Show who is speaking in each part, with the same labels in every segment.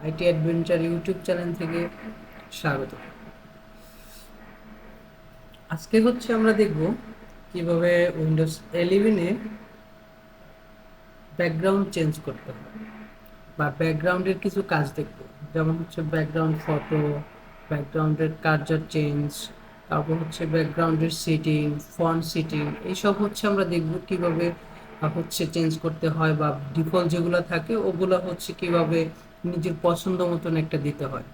Speaker 1: IT adventure YouTube channel থেকে স্বাগত। আজকে আমরা দেখব কিভাবে উইন্ডোজ 11-এ ব্যাকগ্রাউন্ড চেঞ্জ করতে হয় বা ব্যাকগ্রাউন্ডের কিছু কাজ দেখব। যেমন ব্যাকগ্রাউন্ড ফটো, ব্যাকগ্রাউন্ডের কার্সার চেঞ্জ, তারপর ব্যাকগ্রাউন্ডের সিটিং, ফন্ট সিটিং, এইসব আমরা দেখব কিভাবে চেঞ্জ করতে হয় বা ডিফল্ট যেগুলো থাকে ওগুলো কিভাবে নিজের পছন্দ মতন একটা দিতে হয়।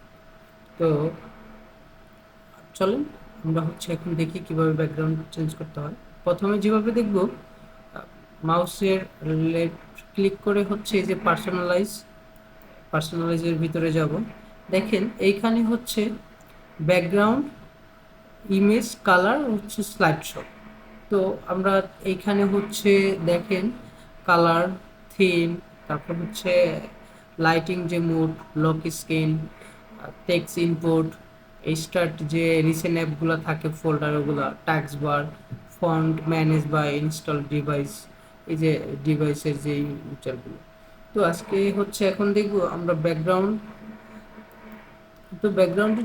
Speaker 1: তো চলেন আমরা এখন দেখি কিভাবে ব্যাকগ্রাউন্ড চেঞ্জ করতে হয়। প্রথমে যেভাবে দেখব, মাউসের লেফট ক্লিক করে এই যে পার্সোনালাইজের ভিতরে যাব। দেখেন এইখানে background, image, colour, slide show. তো আমরা এইখানে দেখেন কালার, থিম, তারপর লাইটিং যে mood, lock screen, text input, start যে রিসেন্ট অ্যাপগুলো থাকে ফোল্ডার, ওগুলো ট্যাক্স বার, ফন্ট ম্যানেজ বা ইনস্টল ডিভাইস, এই যে ডিভাইসের যে ফিচারগুলো। তো আজকে এখন দেখব আমরা ব্যাকগ্রাউন্ড। তো ব্যাকগ্রাউন্ডে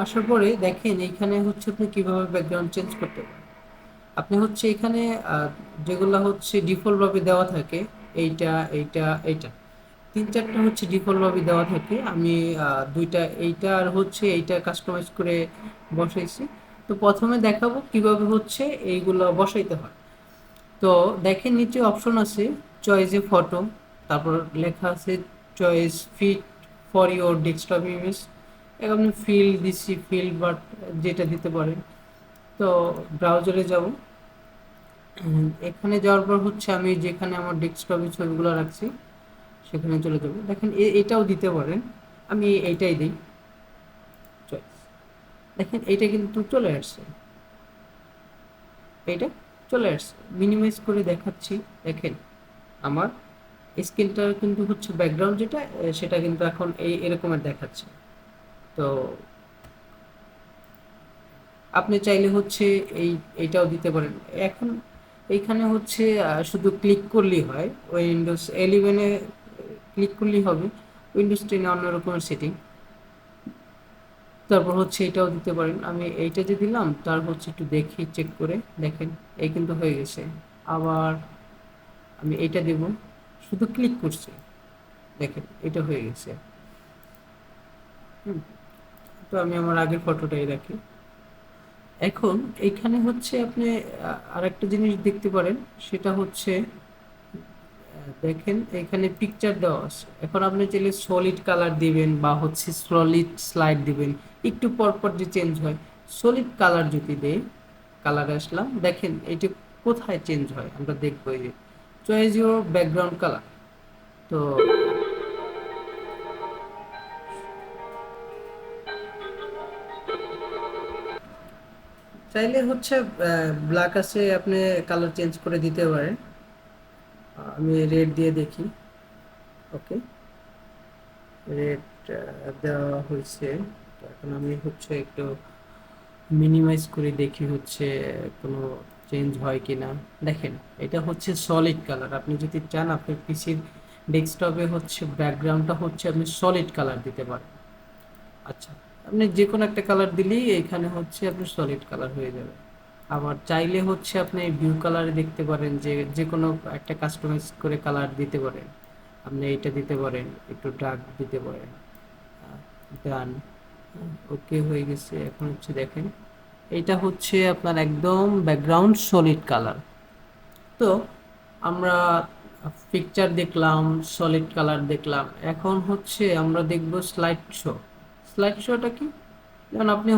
Speaker 1: আসার পরে দেখেন এইখানে আপনি কিভাবে ব্যাকগ্রাউন্ড চেঞ্জ করতে পারেন। আপনি এখানে যেগুলো ডিফল্টভাবে দেওয়া থাকে, এইটা এইটা এইটা তিন চারটা ডিফল্টভাবে দেওয়া থাকে। আমি দুইটা, এইটা আর এইটা কাস্টমাইজ করে বসাইছি। তো প্রথমে দেখাবো কিভাবে এইগুলো বসাইতে হয়। তো দেখেন নিচে অপশন আছে চয়েস এ ফটো, তারপর লেখা আছে choice fit for your desktop image. এখন আপনি ফিল দিচ্ছি, ফিল বাট যেটা দিতে পারেন। তো ব্রাউজারে যাব। এখানে যাওয়ার পর আমি যেখানে আমার ডেস্কটপে ছবিগুলো রাখছি সেখানে চলে যাব। দেখেন এটাও দিতে পারেন, আমি এইটাই দিই চয়েস। দেখেন এইটা কিন্তু চলে আসছে, এইটা চলে আসছে। মিনিমাইজ করে দেখাচ্ছি, দেখেন আমার স্ক্রিনটা কিন্তু ব্যাকগ্রাউন্ড যেটা সেটা কিন্তু এখন এরকমের দেখাচ্ছে। তো আপনি চাইলে এই এইটাও দিতে পারেন। এখন এইখানে শুধু ক্লিক করলেই হয়, উইন্ডোজ 11-এ ক্লিক করলেই হবে। উইন্ডোজ 10-এ অন্য রকমের সেটিং। তারপর এটাও দিতে পারেন। আমি এইটা যে দিলাম তার একটু দেখি, চেক করে দেখেন এই কিন্তু হয়ে গেছে। আবার আমি এইটা দেব, শুধু ক্লিক করছি, দেখেন এটা হয়ে গেছে। হুম। তো আমি আমার আগের ফটোটাই রাখি। এখন এইখানে আপনি আরেকটা জিনিস দেখতে পারেন, সেটা দেখেন এখানে পিকচার দেওয়া আছে। এখন আপনি চাইলে সলিড কালার দিবেন বা সলিড স্লাইড দিবেন, একটু পর পর যে চেঞ্জ হয়। সলিড কালার যদি দেই, কালারে আসলাম, দেখেন এটা কোথায় চেঞ্জ হয় আমরা দেখবো। এই যে চয়েস ইউর ব্যাকগ্রাউন্ড কালার। তো চাইলে ব্ল্যাক আছে, আপনি কালার চেঞ্জ করে দিতে পারেন। আমি রেড দিয়ে দেখি। ওকে, রেড দেওয়া হয়েছে। তো এখন আমি একটু মিনিমাইজ করে দেখি কোনো চেঞ্জ হয় কি না। দেখেন এটা সলিড কালার। আপনি যদি চান আপনার পিসির ডেস্কটপে ব্যাকগ্রাউন্ডটা আপনি সলিড কালার দিতে পারেন। আচ্ছা, আপনি যে কোনো একটা কালার দিলেই এখানে আপনি সলিড কালার হয়ে যাবে। আবার চাইলে আপনি ভিউ কালারে দেখতে পারেন, যে যে কোনো একটা কাস্টমাইজ করে কালার দিতে পারেন। আপনি এইটা দিতে পারেন, একটু ডার্ক দিতে পারেন। ডান, ওকে হয়ে গেছে। এখন দেখেন এটা আপনার একদম ব্যাকগ্রাউন্ড সলিড কালার। তো আমরা পিকচার দেখলাম, সলিড কালার দেখলাম, এখন আমরা দেখব স্লাইড শো। স্লাইড শোটা কি? যেমন আপনি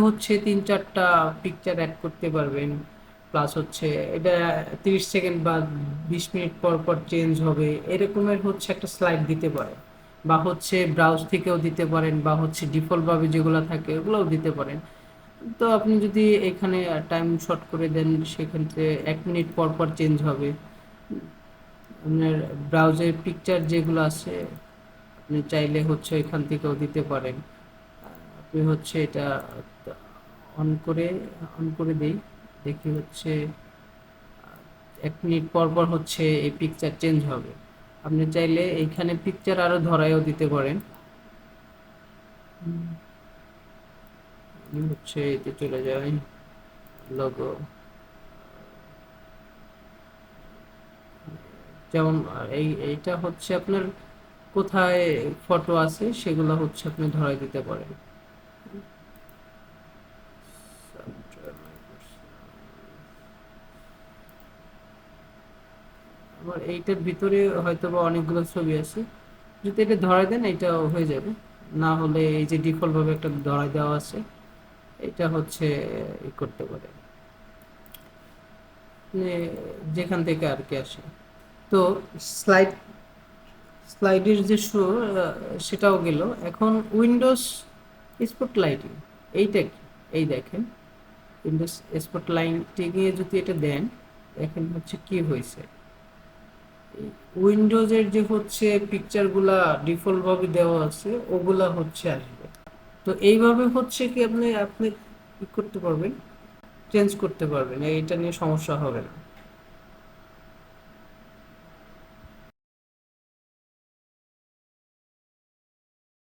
Speaker 1: তিন চারটা পিকচার অ্যাড করতে পারবেন, প্লাস এটা 30 সেকেন্ড বা 20 মিনিট পর পর চেঞ্জ হবে, এরকমের একটা স্লাইড দিতে পারেন। বা ব্রাউজ থেকেও দিতে পারেন, বা ডিফল্টভাবে যেগুলো থাকে ওগুলোও দিতে পারেন। তো আপনি যদি এখানে টাইম শর্ট করে দেন, সেক্ষেত্রে 1 মিনিট পর পর চেঞ্জ হবে। আপনার ব্রাউজার পিকচার যেগুলো আছে আপনি চাইলে এখান থেকেও দিতে পারেন। আপনি এটা অন করে অন করে দেই, দেখি 1 মিনিট পর পর এই পিকচার চেঞ্জ হবে। আপনি চাইলে এইখানে পিকচার আরো ধরায়ও দিতে পারেন। হচ্ছে এতে চলে যায় লোগো, যেমন এইটা হচ্ছে আপনার কোথায় ফটো আছে সেগুলো হচ্ছে আপনি ধরাই দিতে পারেন। আমার এইটার ভিতরে হয়তো বা অনেকগুলো ছবি আছে, যদি এটা ধরাই দেন এটা হয়ে যাবে। না হলে এই যে ডিফল্ট ভাবে একটা ধরাই দেওয়া আছে, এটা হচ্ছে করতে পারে মানে যেখান থেকে আর কি আসে। তো স্লাইড স্লাইডের যে শো সেটাও গেল। এখন উইন্ডোজ স্পটলাইটিং এইটা কি, এই দেখেন উইন্ডোজ স্পটলাইটিং এ যদি এটা দেন, দেখেন হচ্ছে কি হয়েছে, উইন্ডোজের যে হচ্ছে পিকচারগুলা ডিফল্ট ভাবে দেওয়া আছে ওগুলা হচ্ছে আসবে। তো এইভাবে হচ্ছে কি আপনি আপনি কি করতে পারবেন, চেঞ্জ করতে পারবেন, এটা নিয়ে সমস্যা হবে না।